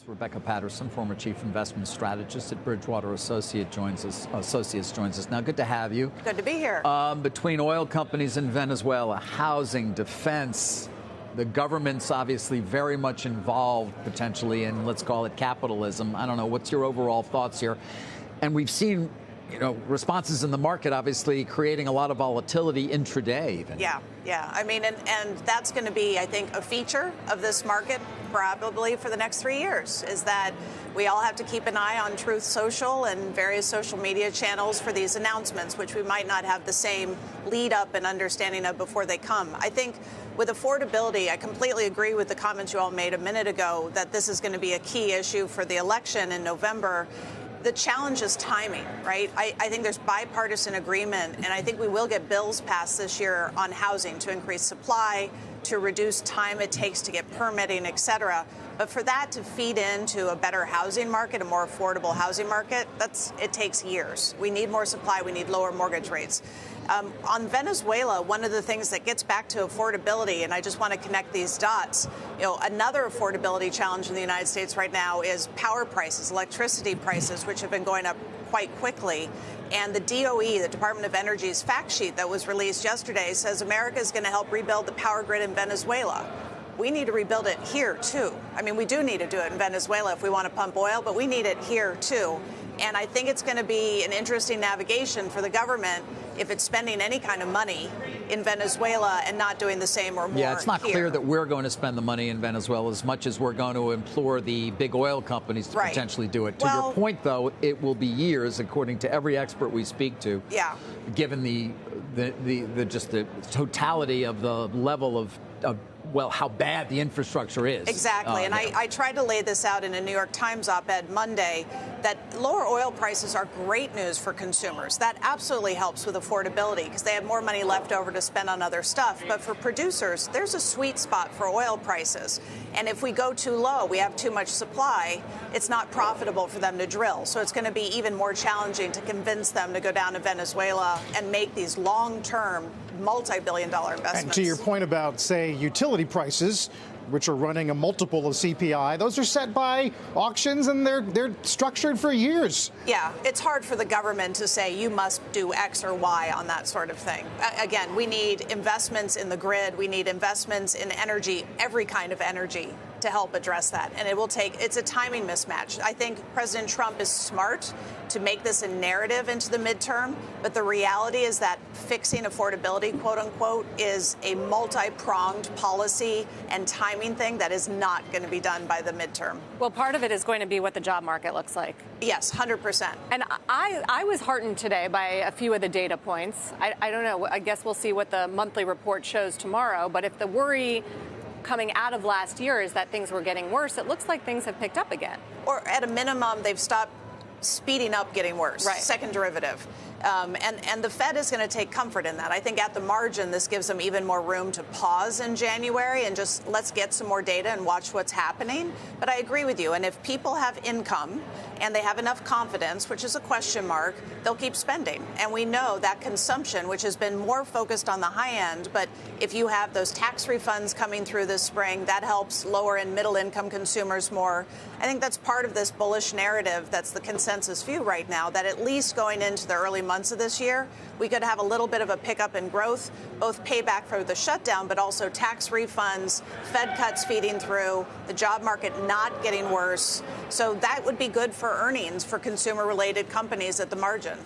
Rebecca Patterson, former chief investment strategist at Bridgewater Associates, joins us now. Good to have you. Good to be here. Between oil companies in Venezuela, housing, defense, the government's obviously very much involved potentially in, let's call it, capitalism. I don't know. What's your overall thoughts here? And we've seen, responses in the market, obviously creating a lot of volatility intraday even. Yeah. I mean, and that's going to be, I think, a feature of this market probably for the next 3 years, is that we all have to keep an eye on Truth Social and various social media channels for these announcements, which we might not have the same lead up and understanding of before they come. I think with affordability, I completely agree with the comments you all made a minute ago that this is going to be a key issue for the election in November. The challenge is timing, right? I think there's bipartisan agreement, and I think we will get bills passed this year on housing to increase supply, to reduce time it takes to get permitting, et cetera. But for that to feed into a better housing market, a more affordable housing market, it takes years. We need more supply. We need lower mortgage rates. On Venezuela, one of the things that gets back to affordability, and I just want to connect these dots, another affordability challenge in the United States right now is power prices, electricity prices, which have been going up quite quickly. And the DOE, the Department of Energy's fact sheet that was released yesterday, says America is going to help rebuild the power grid in Venezuela. We need to rebuild it here, too. I mean, we do need to do it in Venezuela if we want to pump oil, but we need it here, too. And I think it's going to be an interesting navigation for the government if it's spending any kind of money in Venezuela and not doing the same or more. Yeah, it's not clear that we're going to spend the money in Venezuela as much as we're going to implore the big oil companies to potentially do it. To your point, though, it will be years, according to every expert we speak to. Yeah. Given the totality of the level of how bad the infrastructure is. Exactly. And I tried to lay this out in a New York Times op-ed Monday, that lower oil prices are great news for consumers. That absolutely helps with affordability because they have more money left over to spend on other stuff. But for producers, there's a sweet spot for oil prices. And if we go too low, we have too much supply, it's not profitable for them to drill. So it's going to be even more challenging to convince them to go down to Venezuela and make these long-term, multi-billion-dollar investments. And to your point about, say, utility prices, which are running a multiple of CPI, those are set by auctions and they're structured for years. Yeah, it's hard for the government to say you must do X or Y on that sort of thing. Again, we need investments in the grid. We need investments in energy, every kind of energy, to help address that. And it's a timing mismatch. I think President Trump is smart to make this a narrative into the midterm, but the reality is that fixing affordability, quote unquote, is a multi-pronged policy and timing thing that is not going to be done by the midterm. Well, part of it is going to be what the job market looks like. Yes, 100%. And I was heartened today by a few of the data points. I don't know. I guess we'll see what the monthly report shows tomorrow. But if the worry coming out of last year is that things were getting worse, it looks like things have picked up again. Or at a minimum, they've stopped speeding up getting worse. Right. Second derivative. And the Fed is going to take comfort in that. I think at the margin, this gives them even more room to pause in January and just let's get some more data and watch what's happening. But I agree with you. And if people have income and they have enough confidence, which is a question mark, they'll keep spending. And we know that consumption, which has been more focused on the high end, but if you have those tax refunds coming through this spring, that helps lower and middle income consumers more. I think that's part of this bullish narrative that's the consensus view right now, that at least going into the early months of this year, we could have a little bit of a pickup in growth, both payback for the shutdown, but also tax refunds, Fed cuts feeding through, the job market not getting worse. So that would be good for earnings for consumer-related companies at the margin.